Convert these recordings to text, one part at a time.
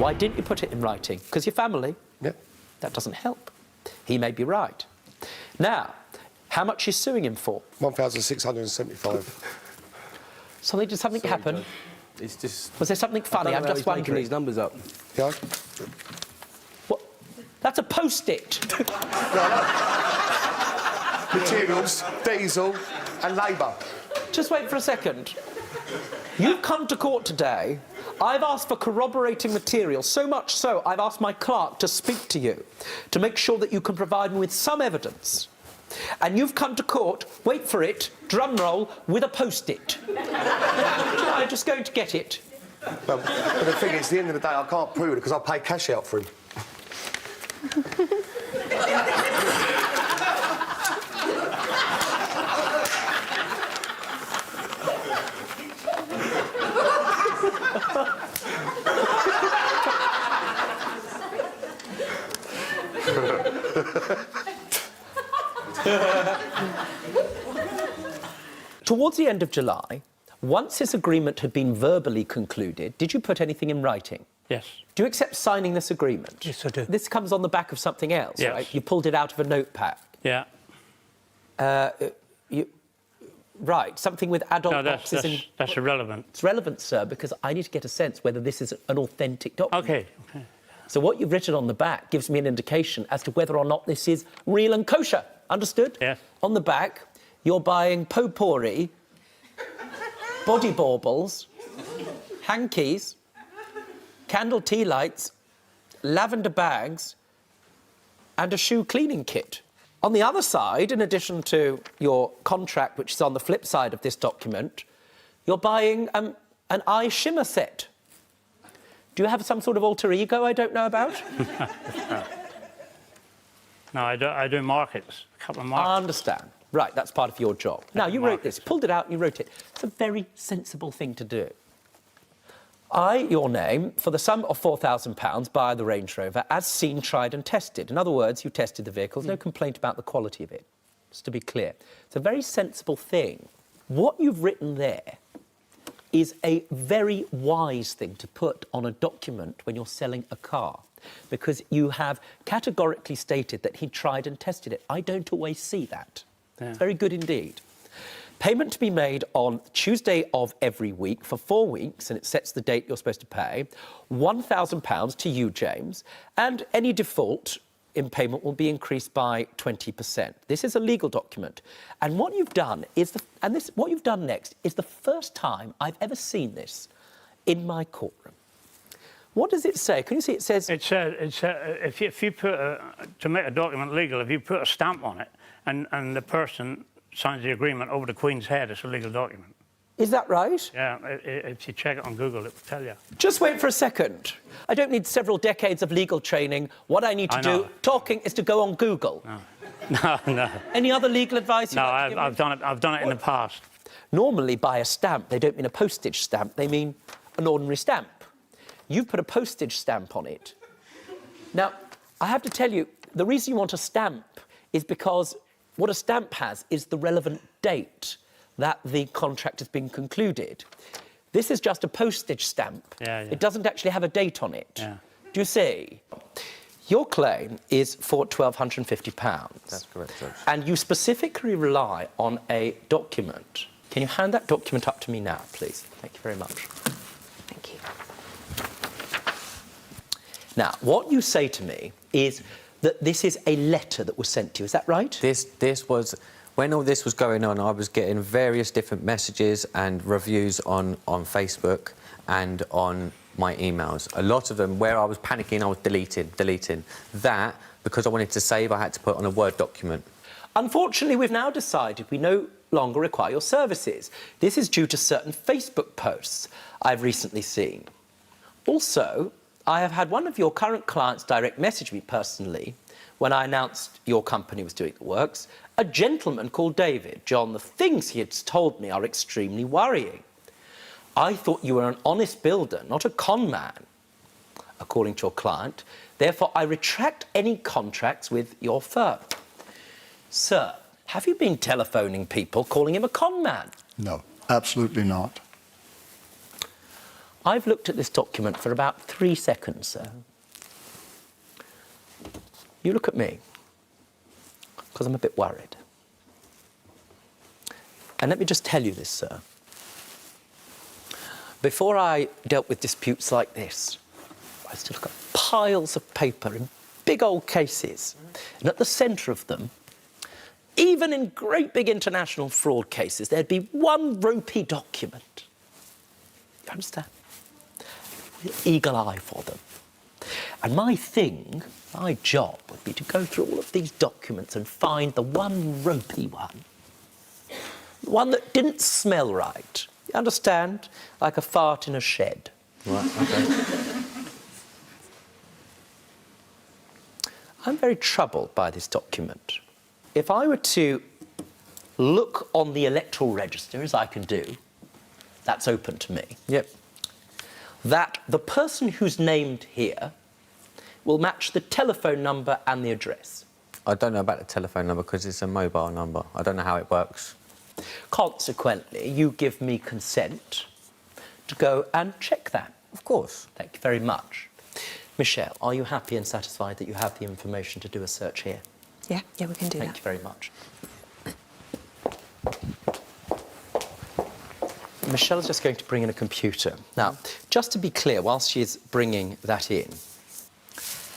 Why didn't you put it in writing? Because your family? Yep. That doesn't help. He may be right. Now, how much are you suing him for? 1,675. Did something happen? Judge. It's just... Was there something funny? I'm just wondering. These numbers up. Yeah? What? That's a post-it. Materials, diesel and labour. Just wait for a second. You've come to court today. I've asked for corroborating material, so much so I've asked my clerk to speak to you to make sure that you can provide me with some evidence. And you've come to court, wait for it, drum roll, with a post-it. I'm just going to get it. Well, but the thing is, at the end of the day, I can't prove it because I pay cash out for him. Towards the end of July, once this agreement had been verbally concluded, did you put anything in writing? Yes. Do you accept signing this agreement? Yes, I do. This comes on the back of something else, Yes. right? You pulled it out of a notepad. Yeah. Right, something with adult No, boxes in... that's irrelevant. It's relevant, sir, because I need to get a sense whether this is an authentic document. OK. So what you've written on the back gives me an indication as to whether or not this is real and kosher. Understood? Yes. On the back, you're buying potpourri, body baubles, hankies, candle tea lights, lavender bags, and a shoe cleaning kit. On the other side, in addition to your contract, which is on the flip side of this document, you're buying an eye shimmer set. Do you have some sort of alter ego I don't know about? No, I do markets, a couple of markets. I understand. Right, that's part of your job. Now, you wrote this, pulled it out and you wrote it. It's a very sensible thing to do. I, your name, for the sum of £4,000, buy the Range Rover as seen, tried and tested. In other words, you tested the vehicle. There's no complaint about the quality of it, just to be clear. It's a very sensible thing. What you've written there is a very wise thing to put on a document when you're selling a car, because you have categorically stated that he tried and tested it. I don't always see that. Yeah. It's very good indeed. Payment to be made on Tuesday of every week for 4 weeks, and it sets the date you're supposed to pay, £1,000 to you, James, and any default in payment will be increased by 20%. This is a legal document. And what you've done is, what you've done next is the first time I've ever seen this in my courtroom. What does it say? Can you see it says... It says, if you put, to make a document legal, if you put a stamp on it and the person signs the agreement over the Queen's head, it's a legal document. Is that right? Yeah, if you check it on Google, it will tell you. Just wait for a second. I don't need several decades of legal training. What I need to do, talking, is to go on Google. No, no. Any other legal advice? No, I've done it. I've done it in the past. Normally, by a stamp, they don't mean a postage stamp. They mean an ordinary stamp. You've put a postage stamp on it. Now, I have to tell you, the reason you want a stamp is because what a stamp has is the relevant date that the contract has been concluded. This is just a postage stamp. Yeah, yeah. It doesn't actually have a date on it. Yeah. Do you see? Your claim is for £1,250. That's correct, Judge. And you specifically rely on a document. Can you hand that document up to me now, please? Thank you very much. Thank you. Now, what you say to me is that this is a letter that was sent to you. Is that right? This was... When all this was going on, I was getting various different messages and reviews on Facebook and on my emails. A lot of them, where I was panicking, I was deleting. That, because I wanted to save, I had to put on a Word document. Unfortunately, we've now decided we no longer require your services. This is due to certain Facebook posts I've recently seen. Also, I have had one of your current clients direct message me personally when I announced your company was doing the works, a gentleman called David. John, the things he had told me are extremely worrying. I thought you were an honest builder, not a con man, according to your client. Therefore, I retract any contracts with your firm. Sir, have you been telephoning people calling him a con man? No, absolutely not. I've looked at this document for about 3 seconds, sir. You look at me, because I'm a bit worried. And let me just tell you this, sir. Before I dealt with disputes like this, I used to look at piles of paper in big old cases, and at the centre of them, even in great big international fraud cases, there'd be one ropey document. You understand? With an eagle eye for them. And my job would be to go through all of these documents and find the one ropey one. The one that didn't smell right. You understand? Like a fart in a shed. Right, okay. I'm very troubled by this document. If I were to look on the electoral register, as I can do, that's open to me, Yep. that the person who's named here will match the telephone number and the address. I don't know about the telephone number because it's a mobile number. I don't know how it works. Consequently, you give me consent to go and check that. Of course. Thank you very much. Michelle, are you happy and satisfied that you have the information to do a search here? Yeah, we can do Thank that. you very much. Michelle is just going to bring in a computer. Now, just to be clear, whilst she's bringing that in,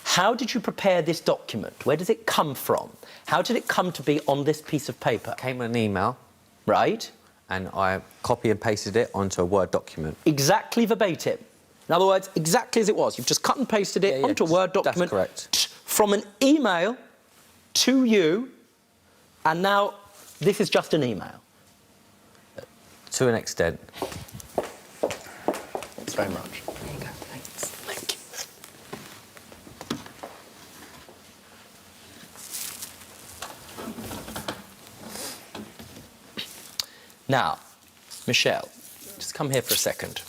how did you prepare this document? Where does it come from? How did it come to be on this piece of paper? Came an email Right? and I copy and pasted it onto a Word document. Exactly verbatim. In other words, exactly as it was. You've just cut and pasted it Yeah, onto a Word document. that's correct. From an email to you, and now this is just an email. To an extent. Thanks very much. There you go. Thanks. Thank you. Now, Michelle, just come here for a second.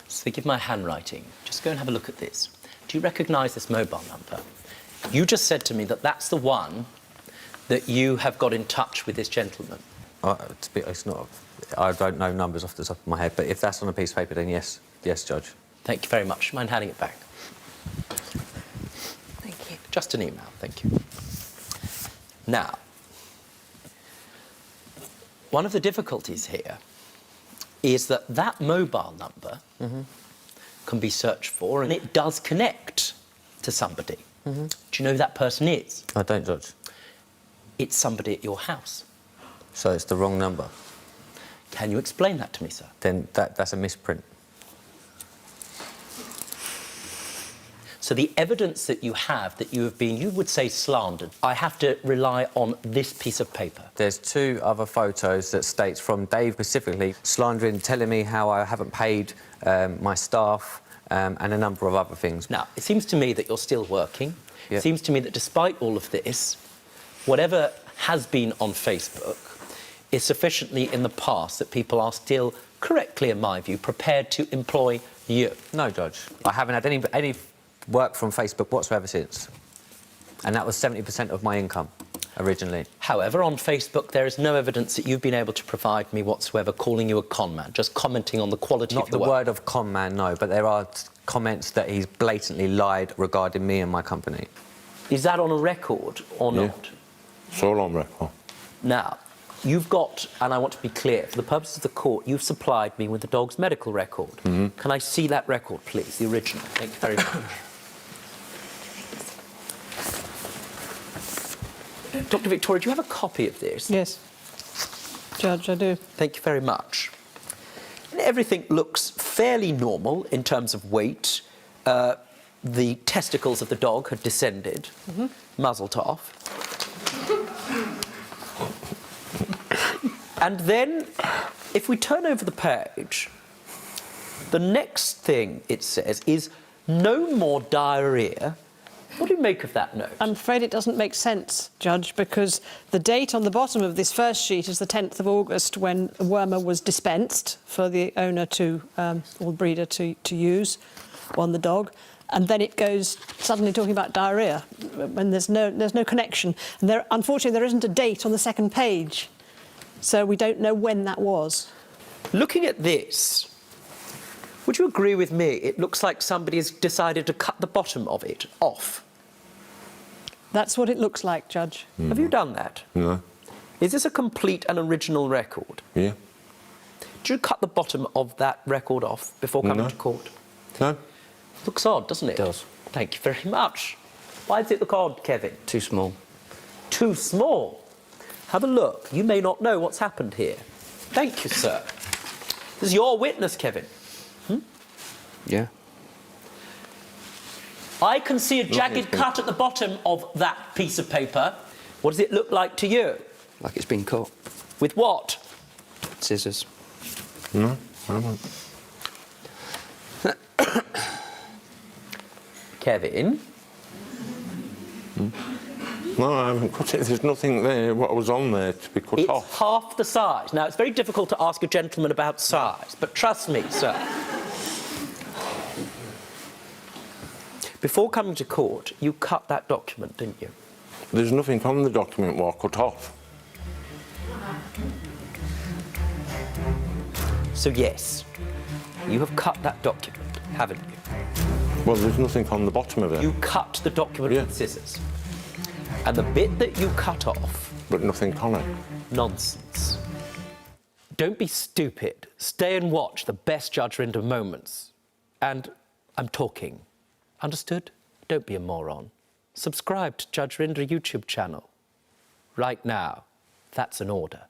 Forgive my handwriting. Just go and have a look at this. Do you recognise this mobile number? You just said to me that that's the one that you have got in touch with this gentleman. It's not. I don't know numbers off the top of my head, but if that's on a piece of paper, then yes, Judge. Thank you very much. Mind handing it back? Thank you. Just an email, thank you. Now, one of the difficulties here is that that mobile number can be searched for, and it does connect to somebody. Do you know who that person is? I don't, Judge. It's somebody at your house. So it's the wrong number. Can you explain that to me, sir? Then that's a misprint. So the evidence that you have been, you would say, slandered, I have to rely on this piece of paper. There's 2 other photos that states from Dave specifically slandering, telling me how I haven't paid my staff and a number of other things. Now, it seems to me that you're still working. Yeah. It seems to me that despite all of this, whatever has been on Facebook is sufficiently in the past that people are still, correctly in my view, prepared to employ you. No, Judge. I haven't had any work from Facebook whatsoever since. And that was 70% of my income originally. However, on Facebook, there is no evidence that you've been able to provide me whatsoever calling you a con man, just commenting on the quality Not of the your work. word of con man, no, but there are comments that he's blatantly lied regarding me and my company. Is that on a record or Yeah. not? It's all on record. Now, you've got, and I want to be clear, for the purposes of the court, you've supplied me with the dog's medical record. Can I see that record, please, the original? Thank you very much. Dr. Victoria, do you have a copy of this? Yes, Judge, I do. Thank you very much. And everything looks fairly normal in terms of weight. The testicles of the dog had descended, muzzled off. And then, if we turn over the page, the next thing it says is no more diarrhea. What do you make of that note? I'm afraid it doesn't make sense, Judge, because the date on the bottom of this first sheet is the 10th of August when the wormer was dispensed for the owner to, or breeder to use on the dog. and then it goes suddenly talking about diarrhoea when there's no connection. And unfortunately, there isn't a date on the second page, so we don't know when that was. Looking at this, would you agree with me? It looks like somebody has decided to cut the bottom of it off. That's what it looks like, Judge. Have you done that? No. Is this a complete and original record? Yeah. Did you cut the bottom of that record off before coming No. to court? No. Looks odd, doesn't it? It does. Thank you very much. Why does it look odd, Kevin? Too small. Too small. Have a look. You may not know what's happened here. Thank you, sir. This is your witness, Kevin. Yeah. I can see a jagged cut at the bottom of that piece of paper. What does it look like to you? Like it's been cut. With what? Scissors. No, I haven't. Kevin? No, I haven't cut it. There's nothing there, what was on there, to be cut It's off. half the size. Now, it's very difficult to ask a gentleman about size, but trust me, sir. Before coming to court, you cut that document, didn't you? There's nothing on the document what I cut off. So, yes, you have cut that document, haven't you? Well, there's nothing on the bottom of it. You cut the document Yeah. with scissors. And the bit that you cut off, But nothing on it. nonsense. Don't be stupid. Stay and watch the best Judge Rinder moments. And I'm talking. Understood? Don't be a moron. Subscribe to Judge Rinder YouTube channel. Right now. That's an order.